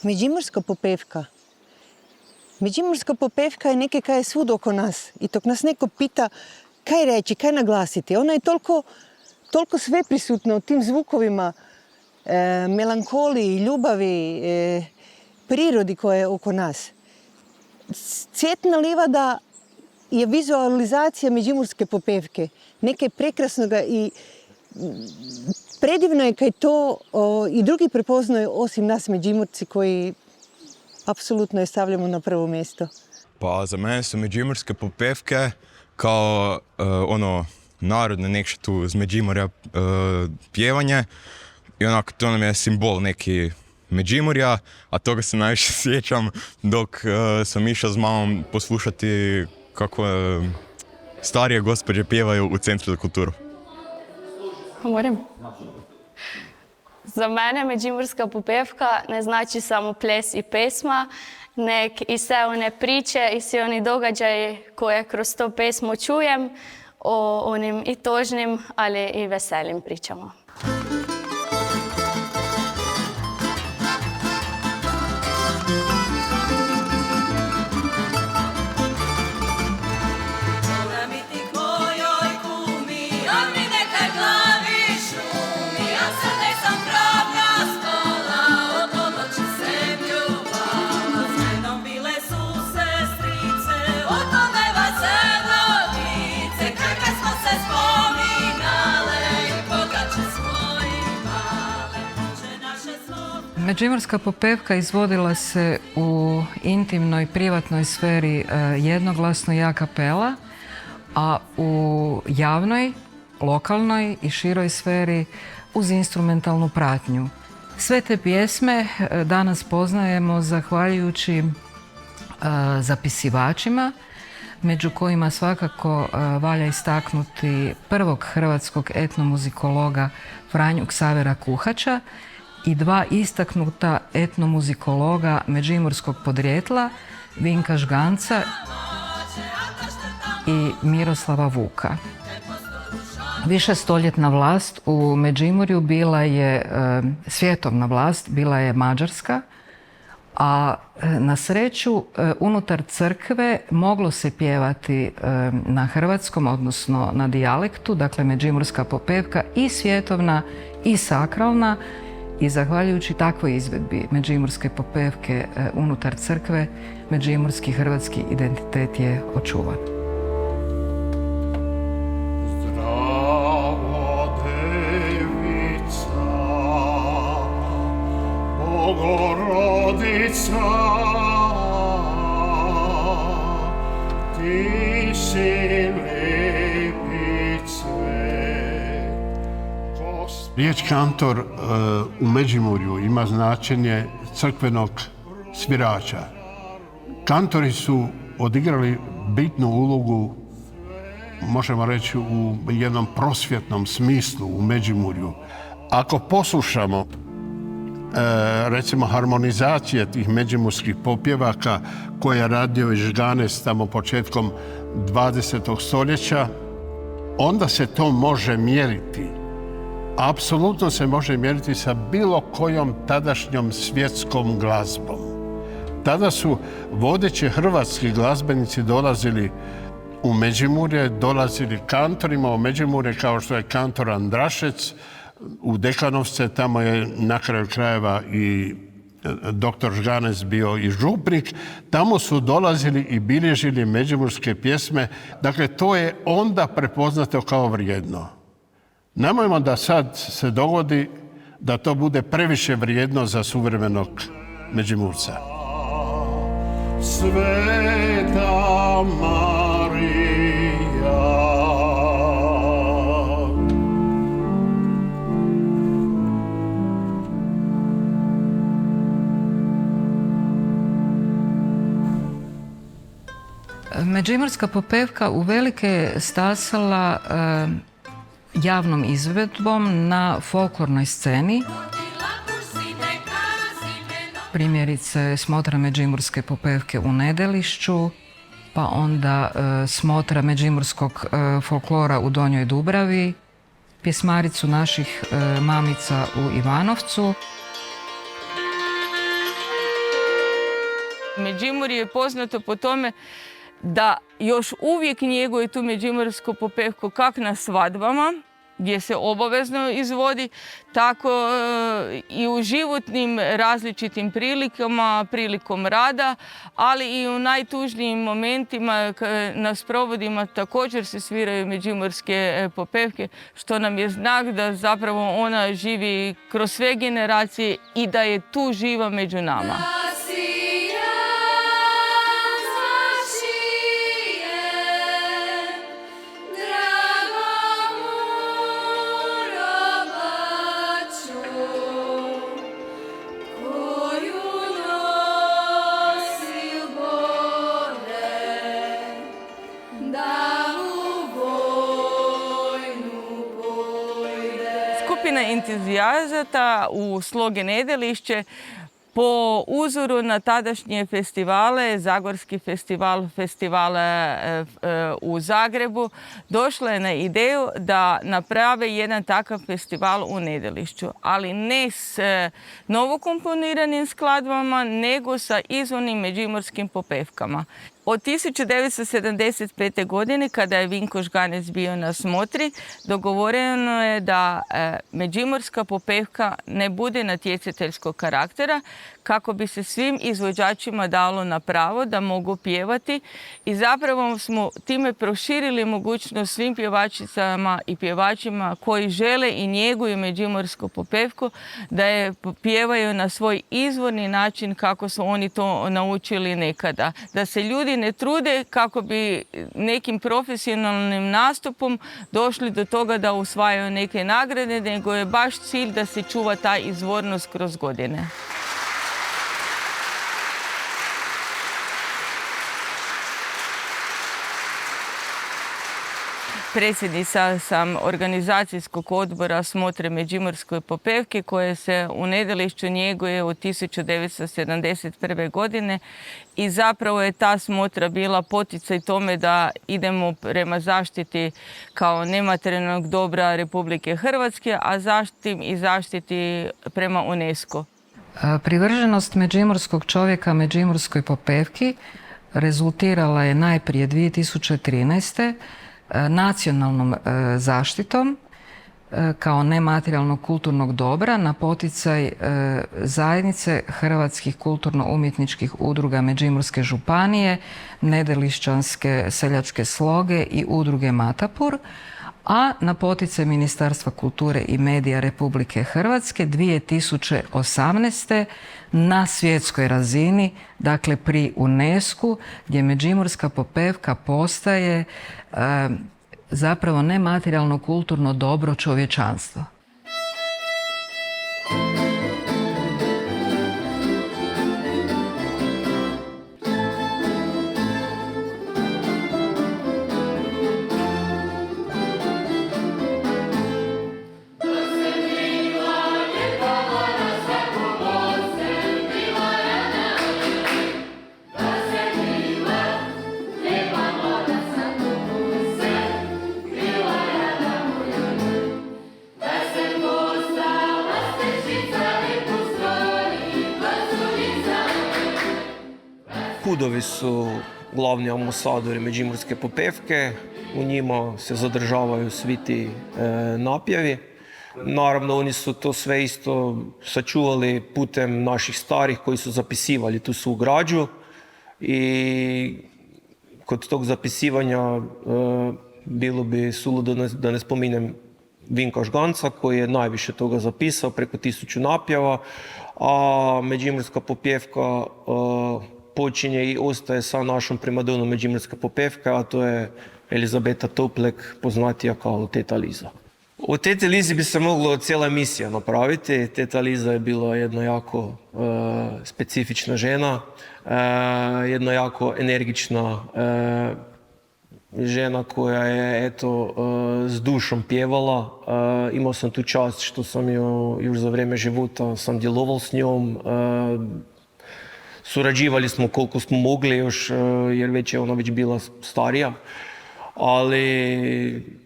Međimurska popevka. Međimurska popevka je nekaj, kaj je svud oko nas. I tok nas neko pita kaj reći, kaj naglasiti. Ona je toliko sve prisutna u tim zvukovima, melankoliji, ljubavi, prirodi koja je oko nas. Cvjetna livada je vizualizacija međimurske popevke. Nekaj prekrasnoga i predivno je kaj to i drugi prepoznaju osim nas Međimurci koji apsolutno je stavljamo na prvo mjesto. Pa za mene su međimurske popevke kao narodne nešto tu iz Međimurja pjevanje i onako to nam je simbol neki Međimurja, a toga se najviše sjećam dok sam išao s mamom poslušati kako starije gospođe pjevaju u Centru za kulturu. Moram? Za mene međimurska popevka ne znači samo ples i pesma, nek i sve one priče i svi oni događaji koje kroz to pesmu čujem o onim i tožnim, ali i veselim pričama. Međimurska popevka izvodila se u intimnoj, privatnoj sferi jednoglasno i a kapela, a u javnoj, lokalnoj i široj sferi uz instrumentalnu pratnju. Sve te pjesme danas poznajemo zahvaljujući zapisivačima, među kojima svakako valja istaknuti prvog hrvatskog etnomuzikologa Franju Ksavera Kuhača i dva istaknuta etnomuzikologa međimurskog podrijetla, Vinka Žganca i Miroslava Vuka. Višestoljetna vlast u Međimurju bila je svjetovna vlast, bila je Mađarska, a na sreću unutar crkve moglo se pjevati na hrvatskom, odnosno na dijalektu, dakle međimurska popevka i svjetovna i sakralna. I zahvaljujući takvoj izvedbi međimurske popevke unutar crkve, međimurski hrvatski identitet je očuvan. Zdravo devica, Bogorodica, ti si lepi cvet. Riječ kantor u Međimurju ima značenje crkvenog svirača. Kantori su odigrali bitnu ulogu, možemo reći, u jednom prosvjetnom smislu u Međimurju. Ako poslušamo recimo harmonizacije tih međimurskih popjevaka koje je radio Žganes tamo početkom 20. stoljeća, onda se to može mjeriti. Apsolutno se može mjeriti sa bilo kojom tadašnjom svjetskom glazbom. Tada su vodeći hrvatski glazbenici dolazili u Međimurje, dolazili kantorima u Međimurje kao što je kantor Andrašec, u Dekanovce, tamo je na kraju krajeva i doktor Žganes bio i župnik, tamo su dolazili i bilježili međimurske pjesme, dakle to je onda prepoznato kao vrijedno. Nemojmo da sad se dogodi da to bude previše vrijedno za suvremenog Međimurca. Sveta Marija, Međimurska popevka uvelike je stasala javnom izvedbom na folklornoj sceni. Primjerice smotra međimurske popevke u Nedelišću, pa onda smotra međimurskog folklora u Donjoj Dubravi, pjesmaricu naših mamica u Ivanovcu. Međimurje je poznato po tome da još uvijek njeguje tu međimursku popevku kak na svadbama, gdje se obavezno izvodi, tako i u životnim različitim prilikama, prilikom rada, ali i u najtužnijim momentima na sprovodima također se sviraju međimurske popevke, što nam je znak da zapravo ona živi kroz sve generacije i da je tu živa među nama. Skupina entuzijazata u Sloge Nedelišće po uzoru na tadašnje festivale, Zagorski festival, u Zagrebu, došla je na ideju da naprave jedan takav festival u Nedelišću, ali ne s novokomponiranim skladbama, nego sa izvornim međimurskim popevkama. Od 1975. godine, kada je Vinko Žganec bio na smotri, dogovoreno je da međimurska popevka ne bude natjecateljskog karaktera, kako bi se svim izvođačima dalo na pravo da mogu pjevati i zapravo smo time proširili mogućnost svim pjevačicama i pjevačima koji žele i njeguju međimursku popevku da je pjevaju na svoj izvorni način kako su oni to naučili nekada. Da se ljudi ne trude kako bi nekim profesionalnim nastupom došli do toga da usvajaju neke nagrade, nego je baš cilj da se čuva ta izvornost kroz godine. Predsjednica sam organizacijskog odbora Smotre međimurskoj popevke koje se u Nedelišću njeguje od 1971. godine i zapravo je ta smotra bila poticaj tome da idemo prema zaštiti kao nematerijalnog dobra Republike Hrvatske, a zatim i zaštiti prema UNESCO. Privrženost međimurskog čovjeka međimurskoj popevki rezultirala je najprije 2013. nacionalnom zaštitom kao nematerijalnog kulturnog dobra na poticaj zajednice Hrvatskih kulturno-umjetničkih udruga Međimurske županije, Nedelišćanske seljačke sloge i udruge Matapur, a na poticaj Ministarstva kulture i medija Republike Hrvatske 2018. na svjetskoj razini, dakle pri UNESCO-u, gdje međimurska popevka postaje zapravo nematerijalno kulturno dobro čovječanstva. Kudovi su glavni ambasadori međimurske popevke, u njima se zadržavaju svi ti napjevi. Naravno, oni su to sve isto sačuvali putem naših starih koji su zapisivali tu svu građu i kod tog zapisivanja bilo bi suludo da ne spominjem Vinka Žganca koji je najviše toga zapisao, preko 1000 napjeva, a međimurska popevka počinje i ostaje sa našom primadonom međimurska popevka, a to je Elizabeta Toplek, poznatija kao Teta Liza. O Teti Lizi bi se moglo cijela emisija napraviti. Teta Liza je bila jedna jako specifična žena, jedna jako energična žena koja je s dušom pjevala. Imao sam tu čast što sam još za vrijeme života sam djeloval s njom. Surađivali smo koliko smo mogli još, jer već je ona bila starija, ali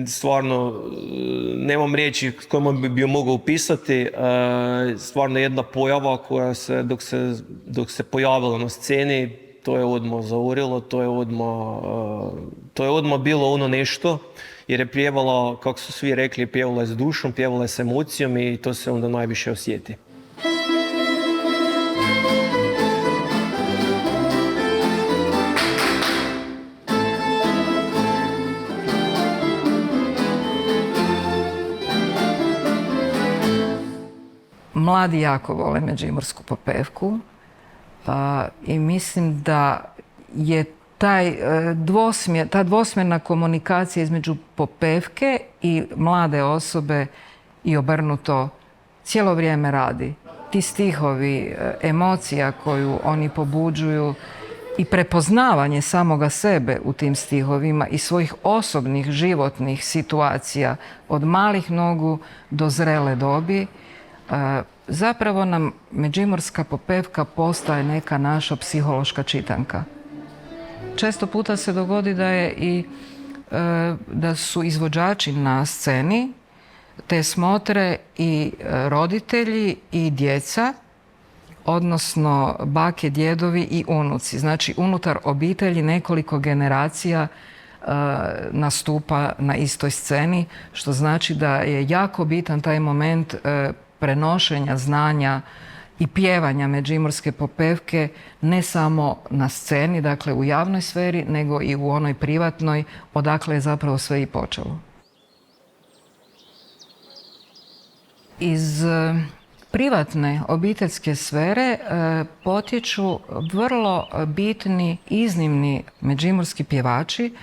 Stvarno, nemam riječi s kojima bi mogao opisati. Stvarno jedna pojava koja se, dok se pojavila na sceni, to je odmah zaurilo, to je odmah bilo ono nešto, jer je pjevala, kako su svi rekli, pjevala je s dušom, pjevala je s emocijom i to se onda najviše osjeti. Mladi jako vole Međimursku popevku i mislim da je ta dvosmjerna komunikacija između popevke i mlade osobe i obrnuto cijelo vrijeme radi. Ti stihovi, emocija koju oni pobuđuju i prepoznavanje samoga sebe u tim stihovima i svojih osobnih životnih situacija od malih nogu do zrele dobi, zapravo nam Međimurska popevka postaje neka naša psihološka čitanka. Često puta se dogodi da su izvođači na sceni te smotre i roditelji i djeca, odnosno bake, djedovi i unuci. Znači, unutar obitelji nekoliko generacija nastupa na istoj sceni, što znači da je jako bitan taj moment prenošenja znanja i pjevanja Međimurske popevke ne samo na sceni, dakle u javnoj sferi, nego i u onoj privatnoj, odakle je zapravo sve i počelo. Iz privatne obiteljske sfere potječu vrlo bitni, iznimni međimurski pjevači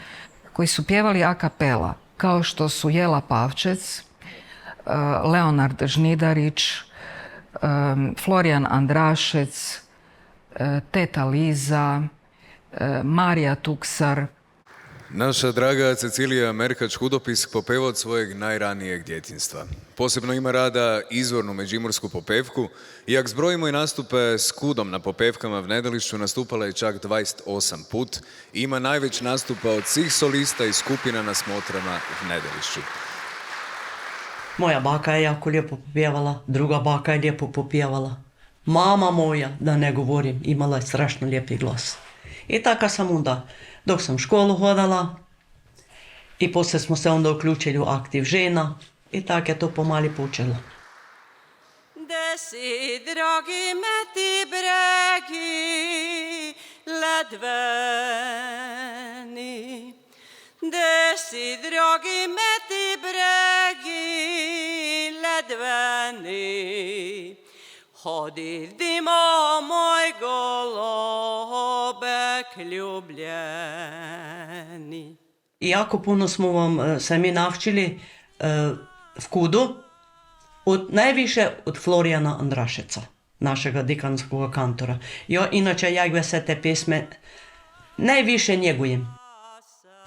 koji su pjevali a cappella, kao što su Jela Pavčec, Leonard Žnidarić, Florijan Andrašec, teta Liza, Marija Tuksar. Naša draga Cecilija Merkač-Hudopis popeva od svojeg najranijeg djetinjstva. Posebno ima rada izvornu međimursku popevku i ako zbrojimo i nastupe s Kudom na popevkama v Nedelišću, nastupala je čak 28 put i ima najveć nastupa od svih solista i skupina na smotrama v Nedelišću. Moja baka je jako lijepo popjevala, druga baka je lijepo popjevala. Mama moja, da ne govorim, imala je strašno lijepi glas. I tako sam onda, dok sam školu hodala, i poslije smo se onda uključili u aktiv žena, i tako je to pomali počelo. De si, dragi meti bregi, ledveni. De si, dragi meti bregi, ledveni. Hodidimo, moj golobek ljubljeni. I jako puno smo vam se mi navčili v Kudu, najviše od Florijana Andrašeca, našega dikanskog kantora. Ja inače jak sve te pesme najviše njegujem.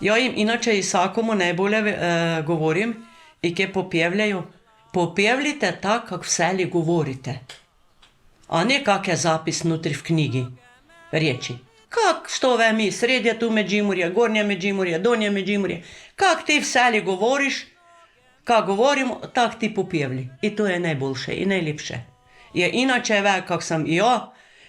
Ja im inače i svakomu najbolje govorim i ke popjevljaju, popjevljite tak, kak vseli govorite. A ne kak je zapis nutri v knjigi riječi. Kak, što ve mi, sredje tu Međimurje, gornje Međimurje, donje Međimurje, kak ti vseli govoriš, kak govorimo, tak ti popjevli. I to je najboljše i najljepše. Jer inače ve kak sam i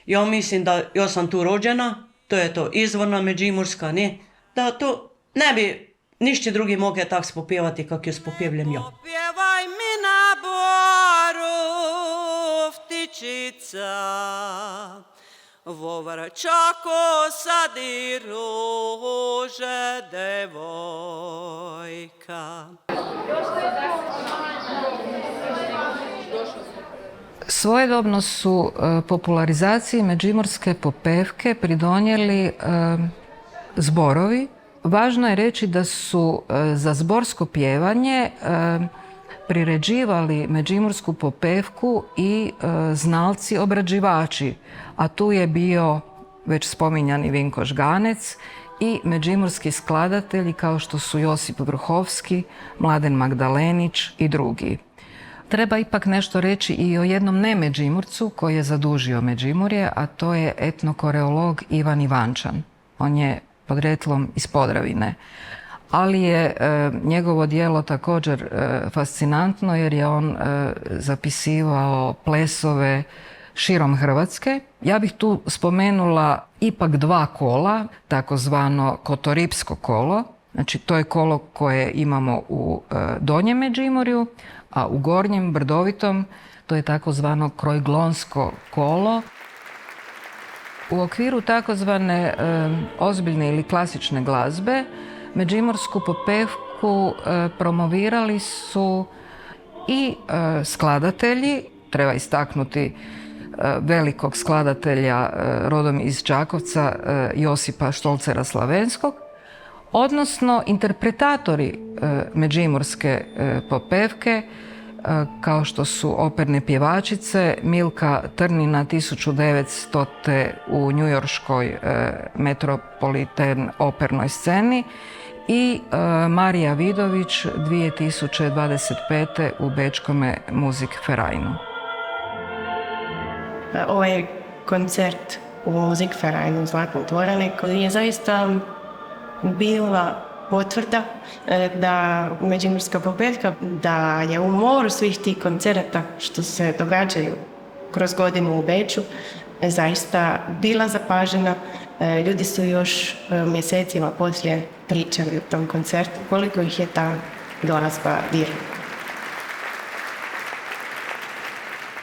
ja mislim da ja sam tu rođena, to je to izvorna Međimurska, ne, da to ne bi ništa drugi mogli tak spopjevati kak jo spopjevljam ja. Popjevaj mi na boru vtičica, vo vrčaku sadi ruže devojka. Svojedobno su popularizaciji međimurske popevke pridonijeli zborovi. Važno je reći da su za zborsko pjevanje priređivali međimursku popevku i znalci obrađivači, a tu je bio već spominjani Vinko Žganec i međimurski skladatelji kao što su Josip Vrhovski, Mladen Magdalenić i drugi. Treba ipak nešto reći i o jednom nemeđimurcu koji je zadužio Međimurje, a to je etnokoreolog Ivan Ivančan. On je podrijetlom iz Podravine. ali je njegovo djelo također fascinantno jer je on zapisivao plesove širom Hrvatske. Ja bih tu spomenula ipak 2 kola, takozvano kotoripsko kolo. Znači to je kolo koje imamo u Donjem Međimurju, a u Gornjem Brdovitom to je takozvano krojglonsko kolo. U okviru takozvane ozbiljne ili klasične glazbe međimursku popevku promovirali su i skladatelji, treba istaknuti velikog skladatelja rodom iz Čakovca Josipa Štolcera Slavenskog, odnosno interpretatori međimurske popevke kao što su operne pjevačice Milka Trnina 1900. u njujorškoj Metropolitan opernoj sceni i Marija Vidović 2025. u bečkome Musikvereinu. Ovaj koncert u Musikvereinu u Zlatnoj dvorani koji je zaista bila potvrda da međimurska popevka, da je u moru svih tih koncerata što se događaju kroz godinu u Beču zaista bila zapažena. Ljudi su još mjesecima poslije pričali o tom koncertu koliko ih je ta glazba dirala.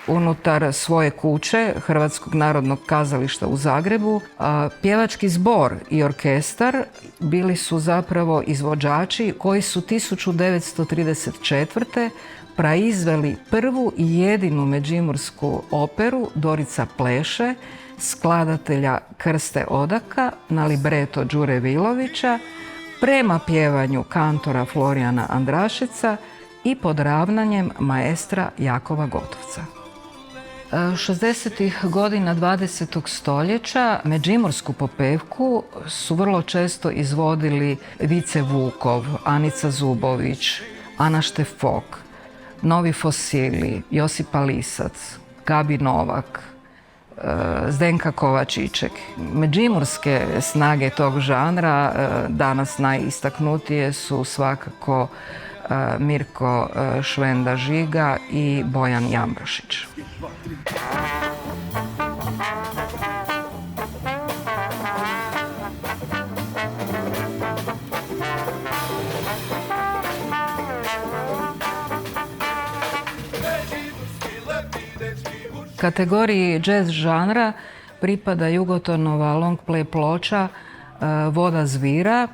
Unutar svoje kuće Hrvatskog narodnog kazališta u Zagrebu, pjevački zbor i orkestar bili su zapravo izvođači koji su 1934. praizveli prvu i jedinu međimursku operu Dorica pleše skladatelja Krste Odaka na libreto Đure Vilovića prema pjevanju kantora Florijana Andrašeca i pod ravnanjem maestra Jakova Gotovca. 60. godina 20. stoljeća međimursku popevku su vrlo često izvodili Vice Vukov, Anica Zubović, Ana Štefok, Novi Fosili, Josipa Lisac, Gabi Novak, Zdenka Kovačiček. Međimurske snage tog žanra danas najistaknutije su svakako Mirko Švenda Žiga i Bojan Jambrošić. Kategoriji jazz žanra pripada Jugotonova long play ploča Voda zvira,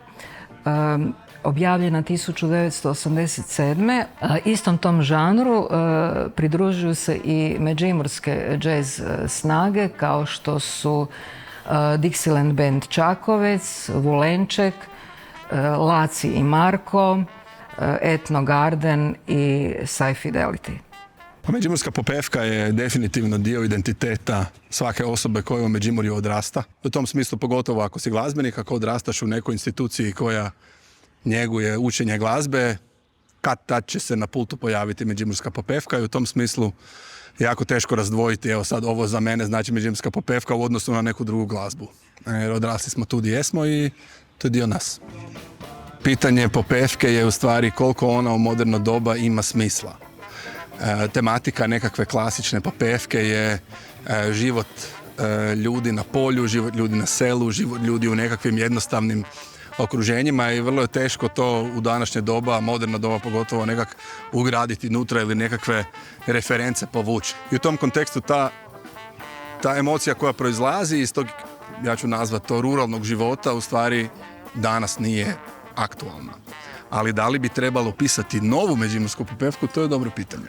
objavljena 1987. Istom tom žanru pridružuju se i međimurske jazz snage kao što su Dixieland Band Čakovec, Vulenček, Laci i Marko, Etno Garden i Sci Fidelity. Međimurska popevka je definitivno dio identiteta svake osobe koja u Međimurju odrasta. U tom smislu pogotovo ako si glazbenik, ako odrastaš u nekoj instituciji koja njeguje učenje glazbe, kad-tad će se na pultu pojaviti međimurska popevka i u tom smislu je jako teško razdvojiti, evo sad ovo za mene znači međimurska popevka u odnosu na neku drugu glazbu. Jer odrasli smo tu gdje jesmo i to je dio nas. Pitanje popevke je u stvari koliko ona u moderno doba ima smisla. Tematika nekakve klasične popevke je život ljudi na polju, život ljudi na selu, život ljudi u nekakvim jednostavnim okruženjima i vrlo je teško to u današnje doba, moderno doba pogotovo, nekak ugraditi unutra ili nekakve reference povući. I u tom kontekstu ta emocija koja proizlazi iz tog, ja ću nazvati to ruralnog života, u stvari danas nije aktualna. Ali da li bi trebalo pisati novu međimursku popevku, to je dobro pitanje.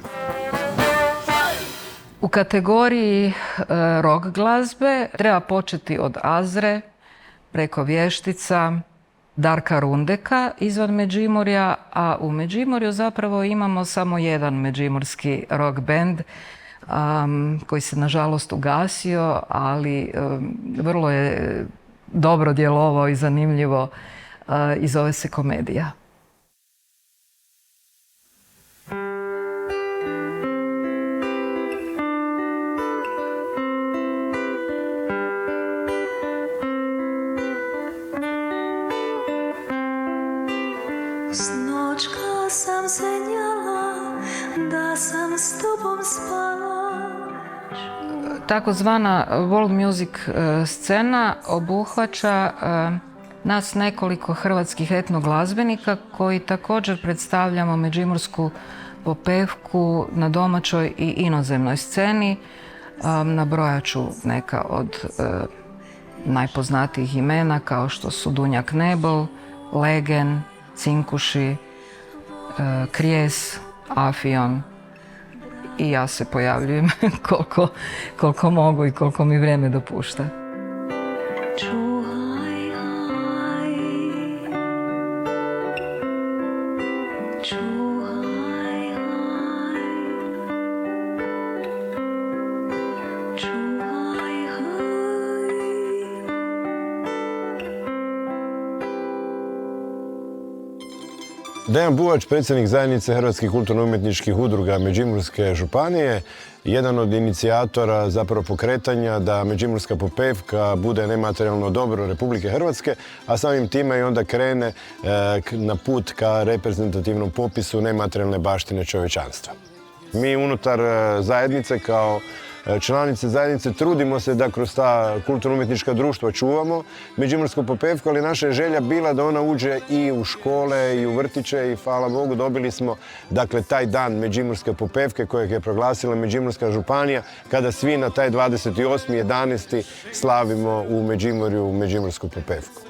U kategoriji rock glazbe treba početi od Azre, preko Vještica, Darka Rundeka izvan Međimurja, a u Međimurju zapravo imamo samo jedan međimurski rock band koji se nažalost ugasio, ali vrlo je dobro djelovao i zanimljivo i zove se Komedija. Takozvana world music scena obuhvaća nas nekoliko hrvatskih etnoglazbenika koji također predstavljamo međimursku popevku na domaćoj i inozemnoj sceni. Nabrojat ću neka od najpoznatijih imena kao što su Dunja Knebel, Legen, Cinkuši, Krijes, Afion i ja se pojavljujem koliko mogu i koliko mi vrijeme dopušta. Dejan Buvač, predsjednik zajednice Hrvatskih kulturno-umjetničkih udruga Međimurske županije, jedan od inicijatora zapravo pokretanja da međimurska popevka bude nematerijalno dobro Republike Hrvatske, a samim time i onda krene na put ka reprezentativnom popisu nematerijalne baštine čovječanstva. Mi unutar zajednice kao članice zajednice trudimo se da kroz ta kulturno-umjetnička društva čuvamo međimursku popevku, ali naša je želja bila da ona uđe i u škole i u vrtiće i hvala Bogu dobili smo dakle taj dan međimurske popevke kojeg je proglasila Međimurska županija kada svi na taj 28.11. slavimo u Međimurju međimursku popevku.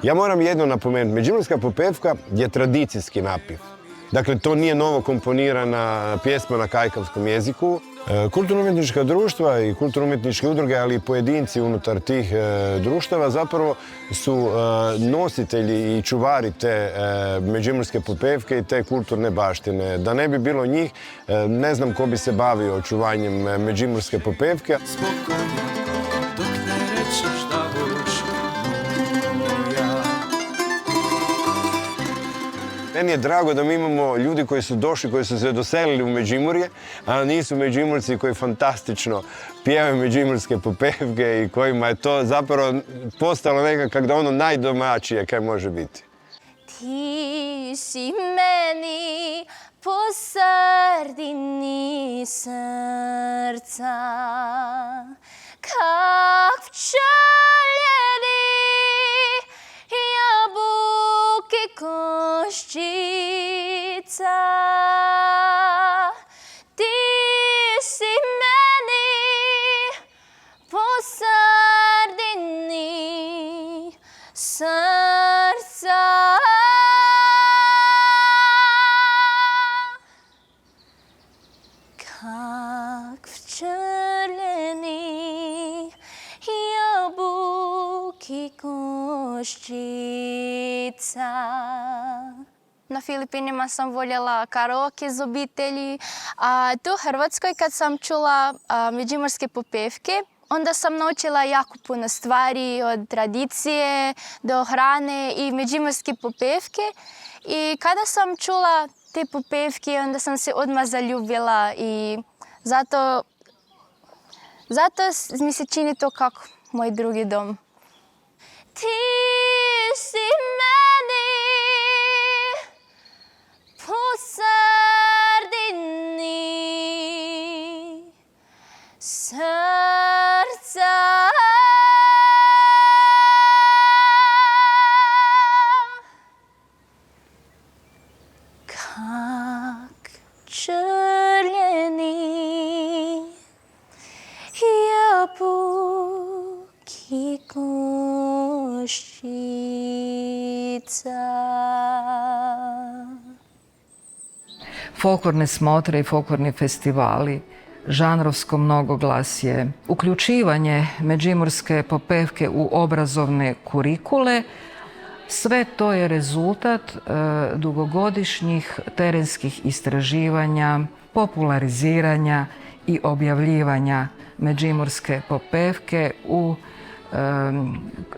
Ja moram jedno napomenuti, međimurska popevka je tradicijski napiv. Dakle, to nije novo komponirana pjesma na kajkavskom jeziku. Kulturno-umjetnička društva i kulturno-umjetničke udruge, ali i pojedinci unutar tih društava zapravo su nositelji i čuvari te međimurske popevke i te kulturne baštine. Da ne bi bilo njih, ne znam ko bi se bavio očuvanjem međimurske popevke. Meni je drago da mi imamo ljudi koji su došli, koji su se doselili u Međimurje, a nisu Međimurci koji fantastično pjevaju međimurske popevke i kojima je to zapravo postalo nekako da ono najdomaćije kaj može biti. Ti si meni po srdini srca, kak pčeljeni jabuke koščica. Ti si meni po srdini srca. Kak pčeljeni jabuke koščica. Na Filipinima sam voljela karaoke iz obitelji, a tu u Hrvatskoj kad sam čula međimurske popevke, onda sam naučila jako puno stvari od tradicije do hrane i međimurske popevke. I kada sam čula te popevke, onda sam se odmah zaljubila i zato mi se čini to kako moj drugi dom. Ti si meni po srdini srca. Kak črljeni jabuke koščica. Folklorne smotre i folklorni festivali, žanrovsko mnogoglasje, uključivanje međimurske popevke u obrazovne kurikule, sve to je rezultat dugogodišnjih terenskih istraživanja, populariziranja i objavljivanja međimurske popevke u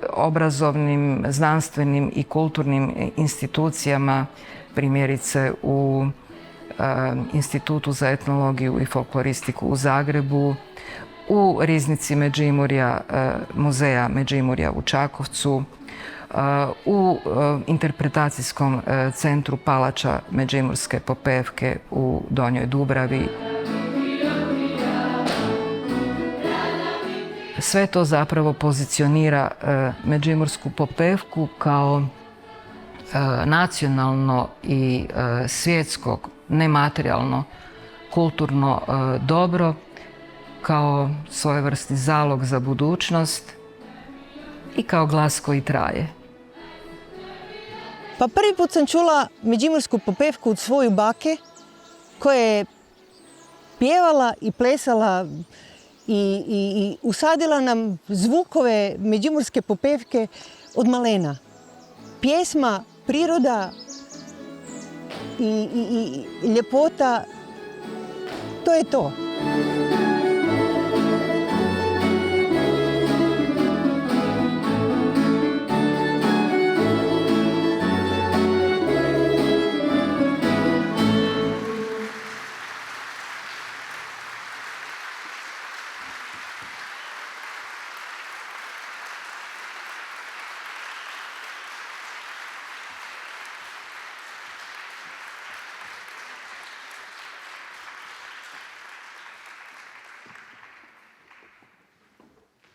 obrazovnim, znanstvenim i kulturnim institucijama, primjerice u Institutu za etnologiju i folkloristiku u Zagrebu, u Riznici Međimurja, Muzeja Međimurja u Čakovcu, u interpretacijskom centru Palača međimurske popevke u Donjoj Dubravi. sve to zapravo pozicionira Međimursku Popevku kao nacionalno i svjetsko, nematerijalno, kulturno dobro, kao svojevrsni zalog za budućnost i kao glas koji traje. Pa prvi put sam čula Međimursku Popevku od svoje bake, koja je pjevala i plesala i usadila nam zvukove Međimurske Popevke od malena. Pjesma, priroda i ljepota, to je to.